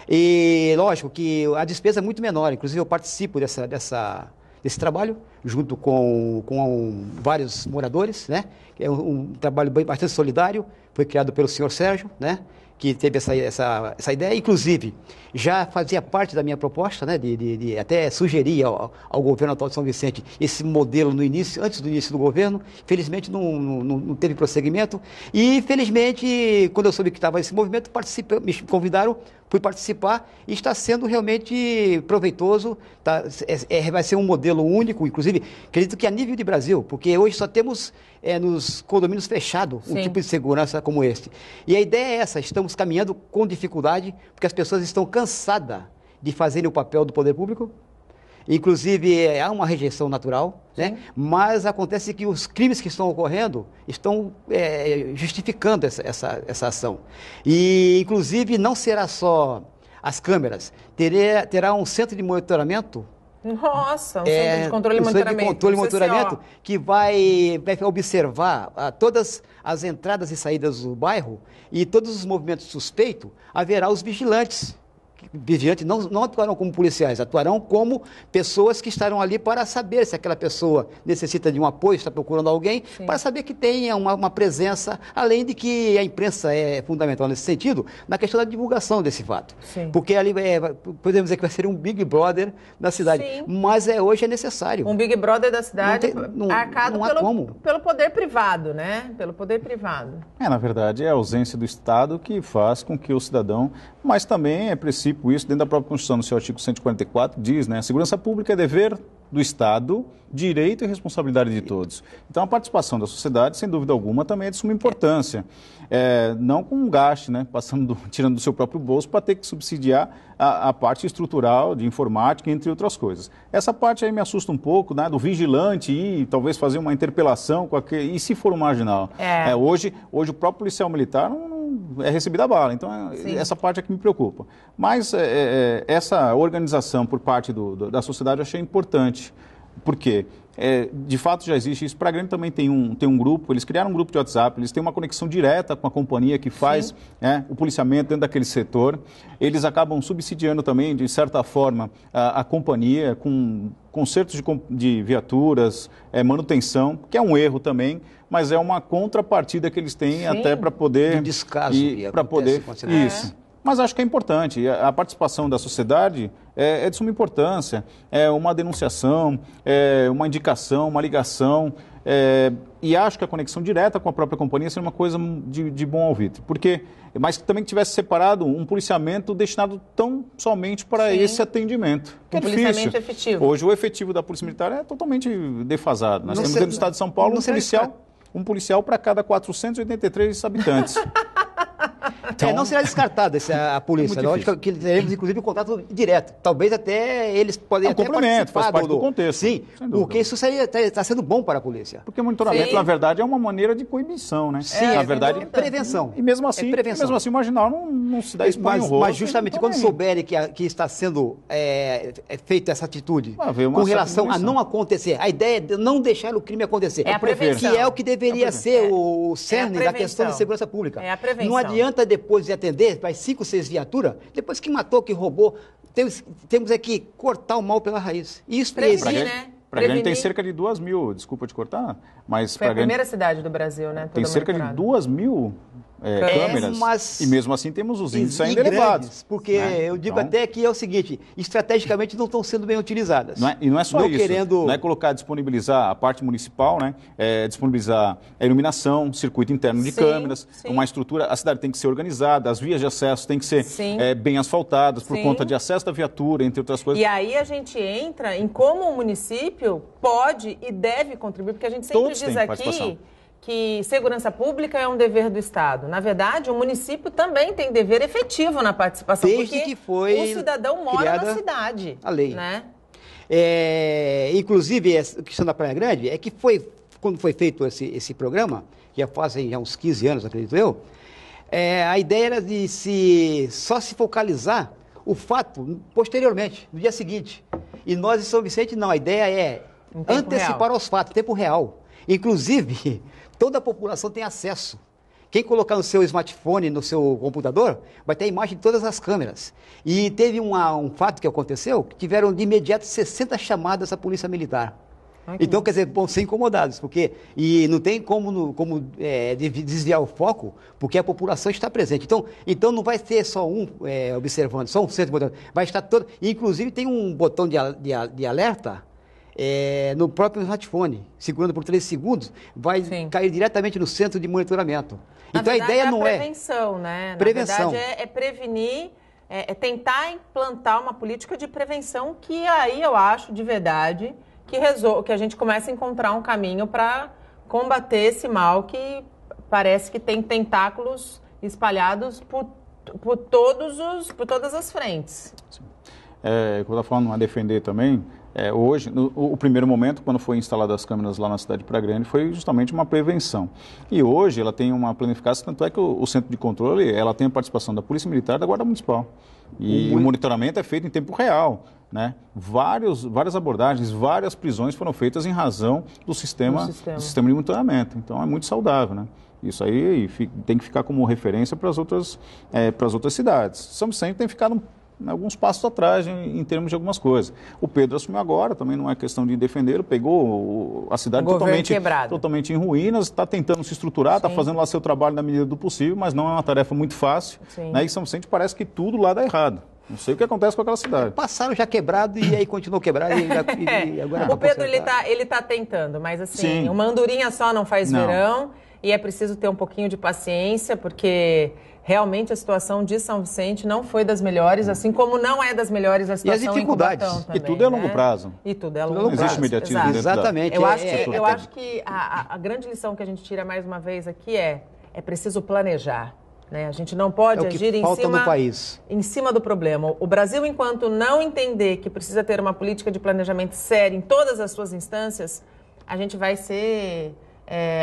E lógico que a despesa é muito menor, inclusive eu participo desse trabalho, junto com vários moradores, né? É um trabalho bastante solidário, foi criado pelo senhor Sérgio, né? que teve essa ideia, inclusive já fazia parte da minha proposta, né, de até sugerir ao governo atual de São Vicente esse modelo no início, antes do início do governo. Felizmente não teve prosseguimento e felizmente quando eu soube que estava esse movimento, me convidaram, fui participar e está sendo realmente proveitoso, vai ser um modelo único, inclusive acredito que a nível de Brasil, porque hoje só temos nos condomínios fechados um tipo de segurança como este. E a ideia é essa, estamos caminhando com dificuldade, porque as pessoas estão cansadas de fazerem o papel do poder público. Inclusive, há uma rejeição natural, né? Mas acontece que os crimes que estão ocorrendo estão justificando essa ação. E, inclusive, não será só as câmeras, terá um centro de monitoramento. Nossa, um centro de controle e monitoramento. Centro de controle e monitoramento que vai observar todas as entradas e saídas do bairro e todos os movimentos suspeitos, haverá os vigilantes. Vigilantes não atuarão como policiais, atuarão como pessoas que estarão ali para saber se aquela pessoa necessita de um apoio, está procurando alguém, para saber que tenha uma presença, além de que a imprensa é fundamental nesse sentido, na questão da divulgação desse fato. Porque ali podemos dizer que vai ser um Big Brother da cidade, mas hoje é necessário. Um Big Brother da cidade arcado pelo poder privado, né? Pelo poder privado. Na verdade, é a ausência do Estado que faz com que o cidadão, mas também é preciso isso dentro da própria Constituição, no seu artigo 144, diz, né, a segurança pública é dever do Estado, direito e responsabilidade de todos. Então, a participação da sociedade, sem dúvida alguma, também é de suma importância. Não com um gasto, né, tirando do seu próprio bolso para ter que subsidiar a parte estrutural de informática, entre outras coisas. Essa parte aí me assusta um pouco, né, do vigilante e talvez fazer uma interpelação com aquele, e se for um marginal. Hoje o próprio policial militar não é recebido a bala, então essa parte é que me preocupa. Mas essa organização por parte da sociedade eu achei importante, porque de fato já existe isso. Para a Grande também tem um grupo, eles criaram um grupo de WhatsApp, eles têm uma conexão direta com a companhia que faz o policiamento dentro daquele setor. Eles acabam subsidiando também, de certa forma, a companhia com consertos de viaturas, manutenção, que é um erro também, mas é uma contrapartida que eles têm até para poder... Um descaso para poder isso. Mas acho que é importante. A participação da sociedade é de suma importância. É uma denunciação, uma indicação, uma ligação. E acho que a conexão direta com a própria companhia seria uma coisa de bom alvitre. Mas que também tivesse separado um policiamento destinado tão somente para esse atendimento. Que policiamento efetivo. Hoje o efetivo da Polícia Militar é totalmente defasado. Nós temos dentro do Estado de São Paulo um policial para cada 483 habitantes. Então, não será descartada a polícia. Lógico que teremos, inclusive, um contato direto. Talvez até eles podem até complemento, faz parte do contexto. Sim, porque isso está sendo bom para a polícia. Porque o monitoramento, na verdade, é uma maneira de coibição, né? Sim, na verdade, prevenção. E mesmo assim, o marginal não se dá expõe o rosto. Mas justamente quando souberem que está sendo feita essa atitude com relação a não acontecer, a ideia é de não deixar o crime acontecer. É a prevenção. Que é o que deveria ser o cerne da questão de segurança pública. É a prevenção. Não adianta depois de atender, vai 5, 6 viaturas, depois que matou, que roubou, temos que cortar o mal pela raiz. Isso prevenir, né? Para a Grande tem cerca de 2.000, desculpa te cortar, mas... Foi a primeira cidade do Brasil, né? Tem cerca de 2.000 câmeras, e mesmo assim temos os índices ainda elevados. Porque eu digo até que é o seguinte, estrategicamente não estão sendo bem utilizadas. E não é só isso, não é disponibilizar a parte municipal, né? Disponibilizar a iluminação, circuito interno de câmeras, uma estrutura, a cidade tem que ser organizada, as vias de acesso têm que ser bem asfaltadas por conta de acesso da viatura, entre outras coisas. E aí a gente entra em como o município pode e deve contribuir, porque a gente sempre diz aqui que segurança pública é um dever do Estado. Na verdade, o município também tem dever efetivo na participação, desde que foi o cidadão mora na cidade. A lei. Né? Inclusive, a questão da Praia Grande é que quando foi feito esse programa, que já fazem uns 15 anos, acredito eu, a ideia era de só se focalizar o fato posteriormente, no dia seguinte. E nós em São Vicente, não, a ideia é antecipar os fatos, em tempo real. Inclusive, toda a população tem acesso. Quem colocar no seu smartphone, no seu computador, vai ter a imagem de todas as câmeras. E teve um fato que aconteceu, que tiveram de imediato 60 chamadas à Polícia Militar. Então, quer dizer, vão ser incomodados, e não tem como desviar o foco, porque a população está presente. Então não vai ter só um observando, só um centro botão, vai estar todo. Inclusive tem um botão de alerta no próprio smartphone, segurando por 3 segundos, vai cair diretamente no centro de monitoramento. Então a ideia não é prevenção, né? Prevenção. Na verdade, é prevenir, é tentar implantar uma política de prevenção que aí eu acho, de verdade, que a gente comece a encontrar um caminho para combater esse mal que parece que tem tentáculos espalhados por todas as frentes. Sim. Quando eu estava falando a defender também, hoje, o primeiro momento, quando foi instaladas as câmeras lá na cidade de Praia Grande, foi justamente uma prevenção. E hoje ela tem uma planificação, tanto é que o centro de controle, ela tem a participação da Polícia Militar e da Guarda Municipal. E o monitoramento é feito em tempo real, né? Várias abordagens, várias prisões foram feitas em razão do sistema de monitoramento. Então é muito saudável, né? Isso aí tem que ficar como referência para as outras cidades. São Vicente tem ficado alguns passos atrás em termos de algumas coisas. O Pedro assumiu agora, também não é questão de defendê-lo, pegou a cidade totalmente em ruínas, está tentando se estruturar, está fazendo lá seu trabalho na medida do possível, mas não é uma tarefa muito fácil. Né? E São Vicente parece que tudo lá dá errado. Não sei o que acontece com aquela cidade. Passaram já quebrado e aí continuou quebrado. E agora o Pedro, ele tá tentando, mas assim, uma andorinha só não faz verão e é preciso ter um pouquinho de paciência, porque realmente a situação de São Vicente não foi das melhores, assim como não é das melhores a situação e as dificuldades. Em Cubatão também, e tudo é a longo prazo. E tudo é a longo prazo. Não existe imediatismo. Exatamente. Eu acho que a grande lição que a gente tira mais uma vez aqui é preciso planejar. Né? A gente não pode agir em cima do problema. O Brasil, enquanto não entender que precisa ter uma política de planejamento séria em todas as suas instâncias, a gente vai ser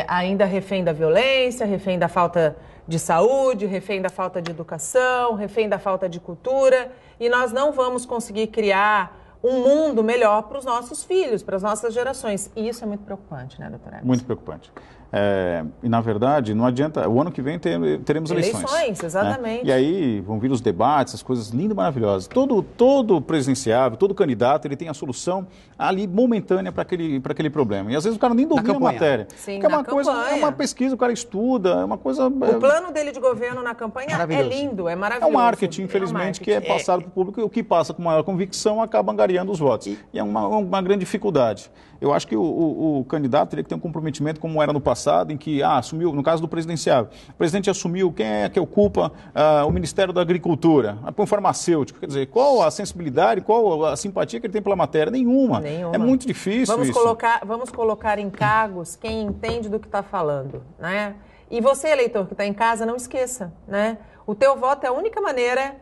ainda refém da violência, refém da falta de saúde, refém da falta de educação, refém da falta de cultura, e nós não vamos conseguir criar um mundo melhor para os nossos filhos, para as nossas gerações. E isso é muito preocupante, né, doutora Emerson? Muito preocupante. E, na verdade, não adianta... O ano que vem teremos eleições. Eleições, exatamente. Né? E aí vão vir os debates, as coisas lindas e maravilhosas. Todo presidenciável, todo candidato, ele tem a solução ali momentânea para aquele problema. E, às vezes, o cara nem domina a matéria. Sim, é uma pesquisa, o cara estuda, é uma coisa... O plano dele de governo na campanha é lindo, é maravilhoso. É um marketing, infelizmente, que é passado para o público, e o que passa com maior convicção acaba angariando os votos. E é uma grande dificuldade. Eu acho que o candidato teria que ter um comprometimento, como era no passado, em que assumiu, no caso do presidenciável, o presidente assumiu, quem é que ocupa o Ministério da Agricultura, o farmacêutico, quer dizer, qual a sensibilidade, qual a simpatia que ele tem pela matéria? Nenhuma. É muito difícil Vamos colocar em cargos quem entende do que está falando, né? E você, eleitor que está em casa, não esqueça, né? O teu voto é a única maneira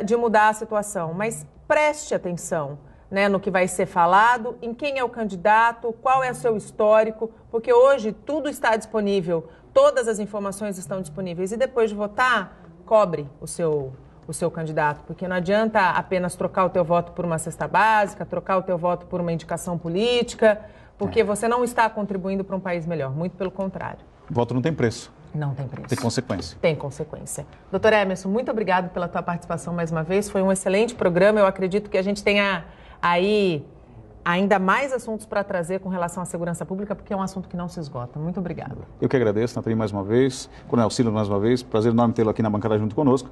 de mudar a situação, mas preste atenção, né, no que vai ser falado, em quem é o candidato, qual é o seu histórico, porque hoje tudo está disponível, todas as informações estão disponíveis, e depois de votar, cobre o seu candidato, porque não adianta apenas trocar o teu voto por uma cesta básica, trocar o teu voto por uma indicação política, porque você não está contribuindo para um país melhor, muito pelo contrário. Voto não tem preço. Não tem preço. Tem consequência. Tem consequência. Doutor Emerson, muito obrigado pela tua participação mais uma vez, foi um excelente programa, eu acredito que a gente tenha aí ainda mais assuntos para trazer com relação à segurança pública, porque é um assunto que não se esgota. Muito obrigado. Eu que agradeço, Nathalie, mais uma vez, Coronel Silas mais uma vez, prazer enorme tê-lo aqui na bancada junto conosco.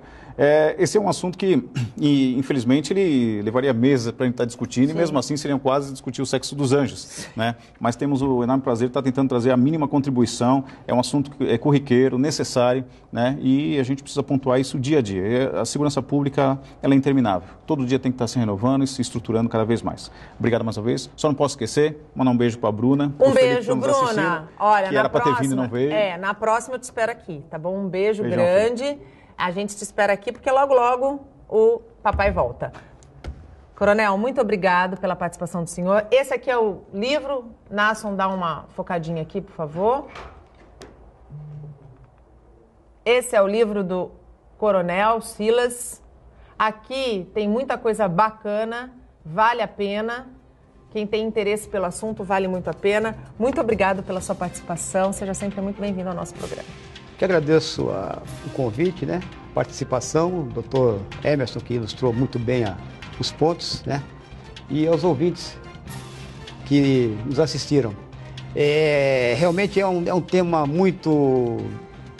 Esse é um assunto que, infelizmente, ele levaria meses para a gente estar discutindo, e mesmo assim seriam quase discutir o sexo dos anjos, né? Mas temos o enorme prazer de estar tentando trazer a mínima contribuição, é um assunto que é corriqueiro, necessário, né? E a gente precisa pontuar isso dia a dia. A segurança pública, ela é interminável. Todo dia tem que estar se renovando e se estruturando cada vez mais. Obrigado mais uma vez. Só não posso esquecer, mandar um beijo para a Bruna. Um beijo, Bruna. Olha, que era para ter vindo e não veio. Na próxima eu te espero aqui, tá bom? Um beijo grande. Filho. A gente te espera aqui porque logo, logo o papai volta. Coronel, muito obrigado pela participação do senhor. Esse aqui é o livro. Nasson, dá uma focadinha aqui, por favor. Esse é o livro do Coronel Silas. Aqui tem muita coisa bacana, vale a pena. Quem tem interesse pelo assunto, vale muito a pena. Muito obrigado pela sua participação. Seja sempre muito bem-vindo ao nosso programa. Que agradeço o convite, né? Participação, o doutor Emerson, que ilustrou muito bem os pontos, né? E aos ouvintes que nos assistiram. Realmente é um tema muito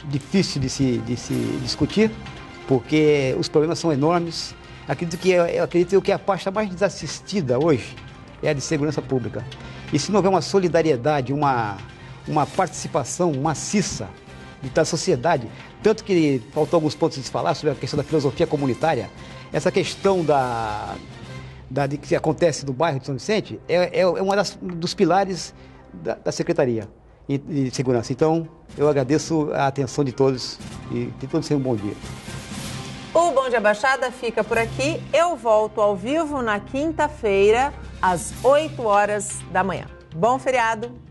difícil de se discutir, porque os problemas são enormes. Acredito que a parte mais desassistida hoje é a de segurança pública. E se não houver uma solidariedade, uma participação maciça da sociedade, tanto que faltou alguns pontos de se falar sobre a questão da filosofia comunitária, essa questão de que acontece no bairro de São Vicente é um dos pilares da Secretaria de Segurança. Então, eu agradeço a atenção de todos e que todos tenham um bom dia. O Bom Dia Baixada fica por aqui. Eu volto ao vivo na quinta-feira, às 8 horas da manhã. Bom feriado!